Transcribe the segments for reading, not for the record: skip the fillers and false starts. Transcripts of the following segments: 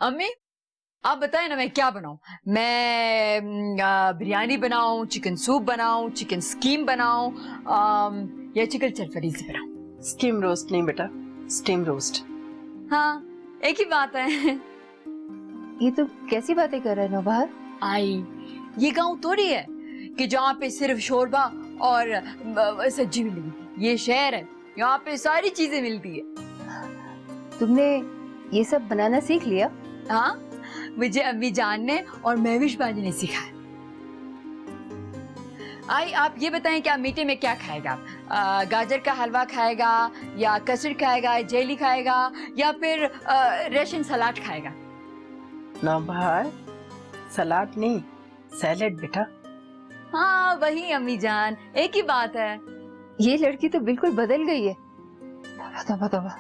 अम्मी आप बताएं ना मैं क्या बनाऊं। मैं बिरयानी बनाऊं, चिकन सूप बनाऊं, चिकन स्कीम बनाऊं या चिकन चरफरीसी बनाऊं। स्टीम रोस्ट नहीं बेटा, स्टीम रोस्ट। हाँ एक ही बात है। ये तो कैसी बातें कर रहे हैं नौबहार। आई ये गांव थोड़ी है कि जहाँ पे सिर्फ शोरबा और सब्जी मिलेगी। ये शहर है, यहाँ पे सारी चीजें मिलती है। तुमने ये सब बनाना सीख लिया? हाँ मुझे अम्मी जान ने और महविश बाजी ने सिखाया। आई आप ये बताएं क्या मीठे में क्या खाएगा? गाजर का हलवा खाएगा या कस्टर्ड खाएगा, जेली खाएगा या फिर रशियन सलाद खाएगा? नौबहार, सलाद नहीं सैलेड बेटा। हाँ वही अम्मी जान, एक ही बात है। ये लड़की तो बिल्कुल बदल गई है। तौबा तौबा तौबा।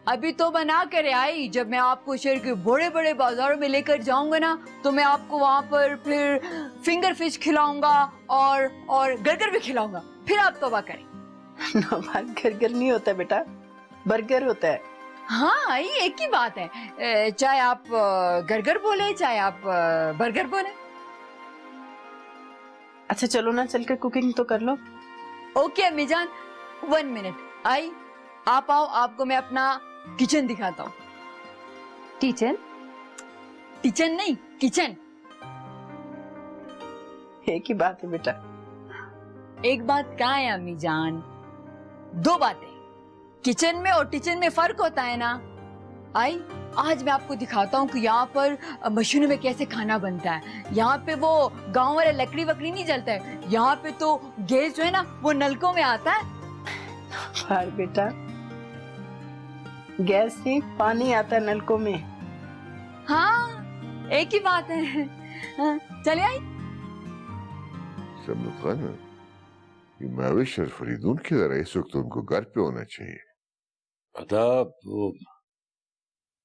अभी तो बना कर आई, जब मैं आपको शहर के बड़े बड़े बाजारों में लेकर जाऊंगा ना तो मैं आपको वहाँ पर फिर फिंगर फिश खिलाऊंगा और गरगर भी खिलाऊंगा, फिर आप तौबा करें। नौबहार, गरगर नहीं होता बेटा, बर्गर होता है। हाँ आई एक ही बात है, चाहे आप गरगर बोले चाहे आप बर्गर बोले। अच्छा चलो ना, चल के कुकिंग तो कर लो। ओके अम्मी जान, 1 मिनट। आई आप आओ, आपको मैं अपना किचन दिखाता हूँ। किचन? किचन नहीं किचन। एक ही बात है बेटा। एक बात क्या है अम्मी जान, 2 बातें। किचन में और टिचन में फर्क होता है ना। आई आज मैं आपको दिखाता हूँ कि यहाँ पर मशीनों में कैसे खाना बनता है। यहाँ पे वो गांव वाले लकड़ी वकड़ी नहीं जलता है, यहाँ पे तो गैस जो है ना वो नलकों में आता है। बाहर बेटा, गैस नहीं पानी आता है नलकों में। हाँ एक ही बात है। हाँ, चले आई। सब खाना ये महविश और फरीदून किधर है? इस वक्त उनको घर पे होना चाहिए। पता वो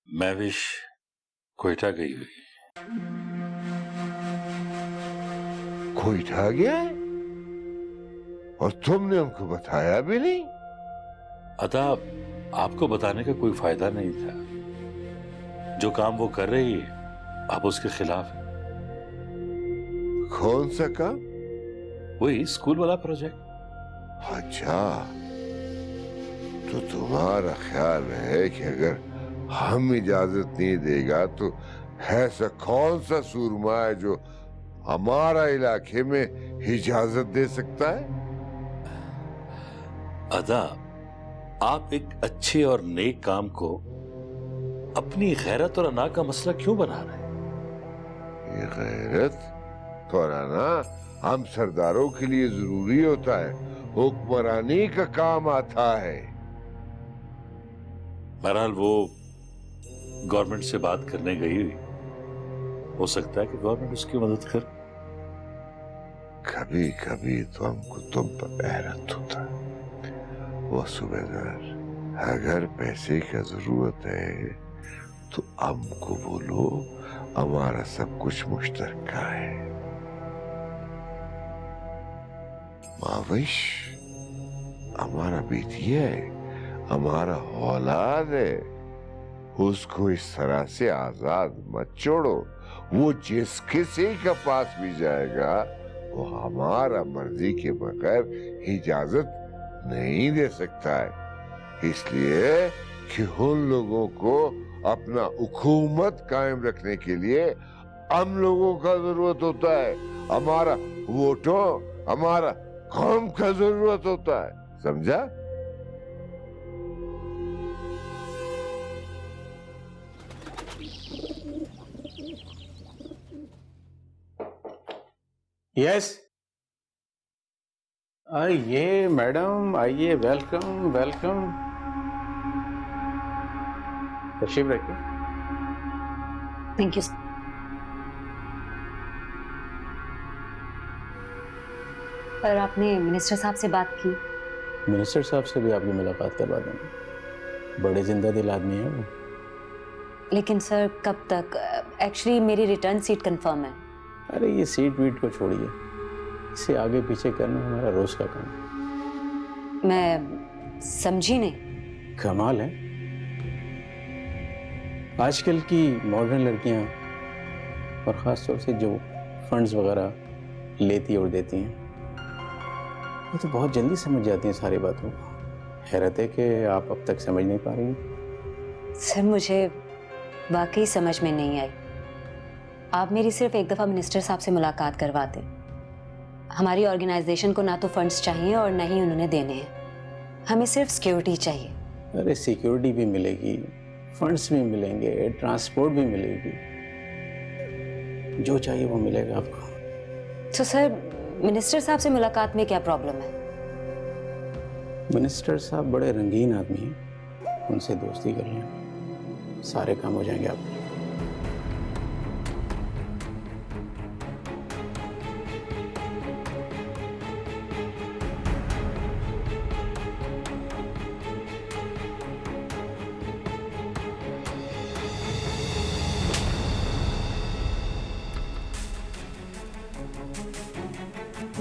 महविश कोयटा गई हुई। कोयटा गया है? और तुमने उनको बताया भी नहीं? अता आपको बताने का कोई फायदा नहीं था। जो काम वो कर रही है आप उसके खिलाफ हैं। कौन सा काम? वही स्कूल वाला प्रोजेक्ट। अच्छा तो तुम्हारा ख्याल है कि अगर हम इजाजत नहीं देगा तो ऐसा कौन सा सूरमा है जो हमारा इलाके में इजाजत दे सकता है? अदा आप एक अच्छे और नेक काम को अपनी गैरत और अना का मसला क्यों बना रहे हैं? ये गैरत और अना हम सरदारों के लिए जरूरी होता है, हुक्मरानी का काम आता है। बहरहाल वो गवर्नमेंट से बात करने गई हुई, हो सकता है कि गवर्नमेंट उसकी मदद कर। कभी कभी तो हमको तुम पर हैरत होता है। वो सूबेदार, अगर पैसे का जरूरत है तो हमको बोलो, हमारा सब कुछ मुश्तरका है। माविश हमारा बेटी है, हमारा औलाद है, उसको इस तरह से आजाद मत छोड़ो। वो जिस किसी के पास भी जाएगा वो हमारा मर्जी के बगैर इजाजत नहीं दे सकता है, इसलिए कि उन लोगों को अपना हुकूमत कायम रखने के लिए हम लोगों का जरूरत होता है, हमारा वोटों, हमारा कौम का जरूरत होता है। समझा? यस आइए मैडम, आइए, वेलकम वेलकम। तशरीफ रखिए। Thank you. पर आपने मिनिस्टर साहब से बात की? मिनिस्टर साहब से भी आपकी मुलाकात करवा देंगे, बड़े जिंदा दिल आदमी है वो। लेकिन सर कब तक? एक्चुअली मेरी रिटर्न सीट कंफर्म है। अरे ये सीट वीट को छोड़िए, इसे आगे पीछे करना हमारा रोज का काम है। मैं समझी नहीं। कमाल है, आजकल की मॉडर्न लड़कियां और ख़ास तौर से जो फंड्स वगैरह लेती और देती हैं, ये तो बहुत जल्दी समझ जाती हैं सारी बातों को। हैरत है कि आप अब तक समझ नहीं पा रही हैं। सर मुझे वाकई समझ में नहीं आई। आप मेरी सिर्फ एक दफ़ा मिनिस्टर साहब से मुलाकात करवाते। हमारी ऑर्गेनाइजेशन को ना तो फंड्स चाहिए और ना ही उन्होंने देने हैं। हमें सिर्फ सिक्योरिटी चाहिए। अरे सिक्योरिटी भी मिलेगी, फंड्स भी मिलेंगे, ट्रांसपोर्ट भी मिलेगी, जो चाहिए वो मिलेगा आपको। तो सर मिनिस्टर साहब से मुलाकात में क्या प्रॉब्लम है? मिनिस्टर साहब बड़े रंगीन आदमी हैं, उनसे दोस्ती कर लें, सारे काम हो जाएंगे आपके।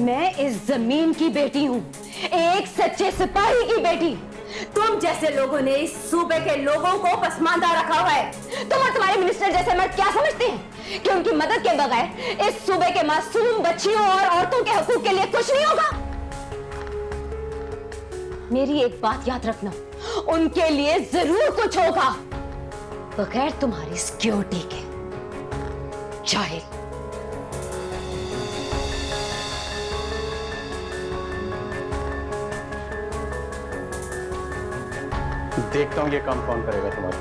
मैं इस जमीन की बेटी हूँ, एक सच्चे सिपाही की बेटी। तुम जैसे लोगों ने इस सूबे के लोगों को पसमानदा रखा हुआ है। तुम और तुम्हारे मिनिस्टर जैसे मर्द क्या समझते हैं कि उनकी मदद के बगैर इस सूबे के मासूम बच्चियों और औरतों के हकूक के लिए कुछ नहीं होगा? मेरी एक बात याद रखना, उनके लिए जरूर कुछ होगा, बगैर तुम्हारी सिक्योरिटी के। जाहिल। देखता हूँ ये काम कौन करेगा तुम्हारा।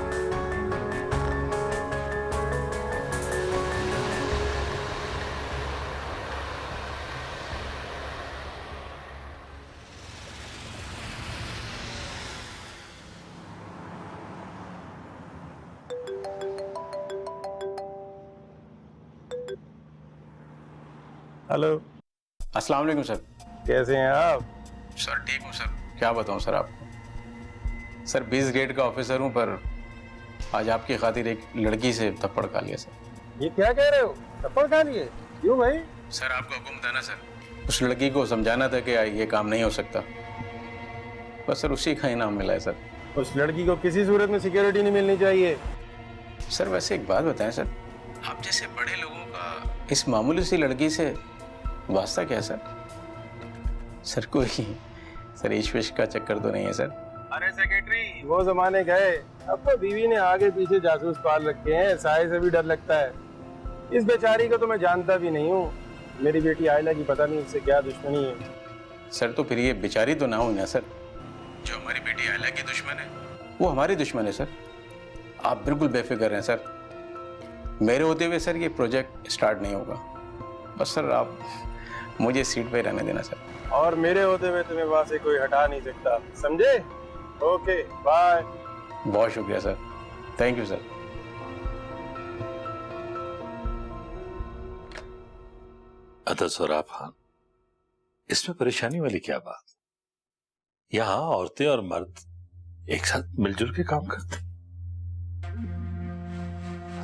हेलो, अस्सलाम वालेकुम सर। कैसे हैं आप? सर ठीक हूँ सर, क्या बताऊँ सर आपको। सर 20 ग्रेड का ऑफिसर हूँ, पर आज आपकी खातिर एक लड़की से थप्पड़ खा लिया सर। ये क्या कह रहे हो? थप्पड़ खा लिए? क्यों भाई? सर आपका हुक्म था ना सर, उस लड़की को समझाना था कि ये काम नहीं हो सकता, बस सर उसी का इनाम मिला है सर। उस लड़की को किसी सूरत में सिक्योरिटी नहीं मिलनी चाहिए। सर वैसे एक बात बताएं सर, आप जैसे बड़े लोगों का इस मामूली सी लड़की से वास्ता क्या है सर? सर कोई सर इश्क का चक्कर तो नहीं है सर? अरे सेक्रेटरी, वो जमाने गए, अब तो बीवी ने आगे पीछे जासूस पाल रखे हैं, साये से भी डर लगता है। इस बेचारी को तो मैं जानता भी नहीं हूँ। मेरी बेटी आयला की पता नहीं उससे क्या दुश्मनी है। सर तो फिर ये बेचारी तो ना हुई ना सर, जो हमारी बेटी आयला की दुश्मन है वो हमारी दुश्मन है सर। आप बिल्कुल बेफिक्र रहें सर, मेरे होते हुए सर ये प्रोजेक्ट स्टार्ट नहीं होगा। बस सर आप मुझे सीट पे रहने देना सर। और मेरे होते हुए तुम्हें वहां से कोई हटा नहीं सकता, समझे? Okay bye. बहुत शुक्रिया सर, थैंक यू सर। अदा सोराब खान, इसमें परेशानी वाली क्या बात? यहाँ औरतें और मर्द एक साथ मिलजुल के काम करते।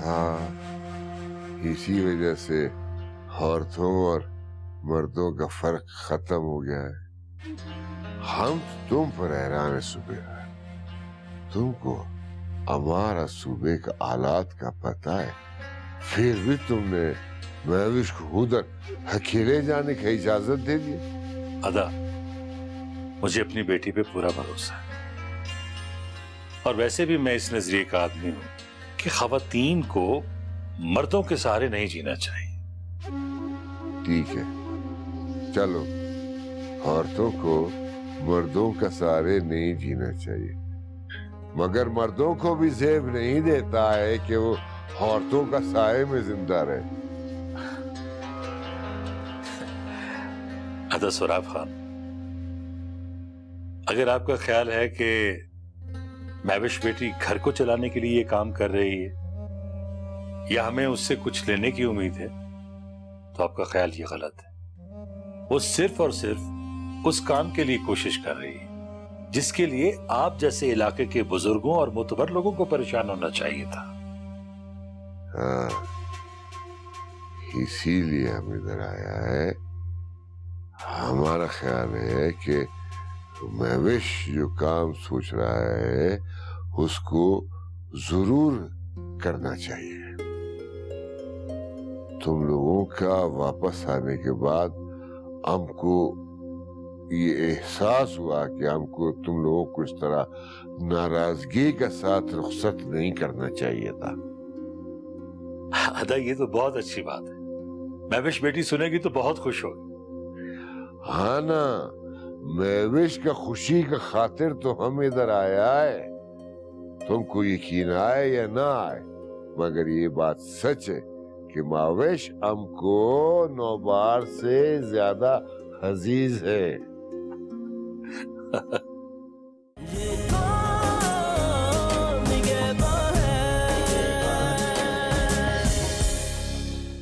हाँ, इसी वजह से औरतों और मर्दों का फर्क खत्म हो गया है। हम तुम पर हैरान है सुबेरा, तुमको हमारा सूबे का हालात का पता है, फिर भी तुमने महविश को उधर अकेले जाने की इजाजत दे दी। अदा, मुझे अपनी बेटी पे पूरा भरोसा है, और वैसे भी मैं इस नजरिए का आदमी हूं कि खवातीन को मर्दों के सहारे नहीं जीना चाहिए। ठीक है, चलो, औरतों को मर्दों का सहारे नहीं जीना चाहिए, मगर मर्दों को भी जेब नहीं देता है कि वो औरतों का साए में जिंदा रहे। अदा सोराब खान, अगर आपका ख्याल है कि महविश बेटी घर को चलाने के लिए ये काम कर रही है या हमें उससे कुछ लेने की उम्मीद है, तो आपका ख्याल ये गलत है। वो सिर्फ और सिर्फ उस काम के लिए कोशिश कर रही है जिसके लिए आप जैसे इलाके के बुजुर्गों और मुतबर लोगों को परेशान होना चाहिए था। हाँ, इसीलिए हम इधर आया है। हमारा ख्याल है कि महविश जो काम सोच रहा है उसको जरूर करना चाहिए। तुम लोगों का वापस आने के बाद हमको ये एहसास हुआ कि हमको तुम लोगों को इस तरह नाराजगी के साथ रुखसत नहीं करना चाहिए था। अदा ये तो बहुत अच्छी बात है, महविश बेटी सुनेगी तो बहुत खुश होगी। हाँ ना, महविश का खुशी का खातिर तो हम इधर आया है। तुमको यकीन आए या ना आए, मगर ये बात सच है कि महविश हमको 9 बार से ज्यादा अजीज है।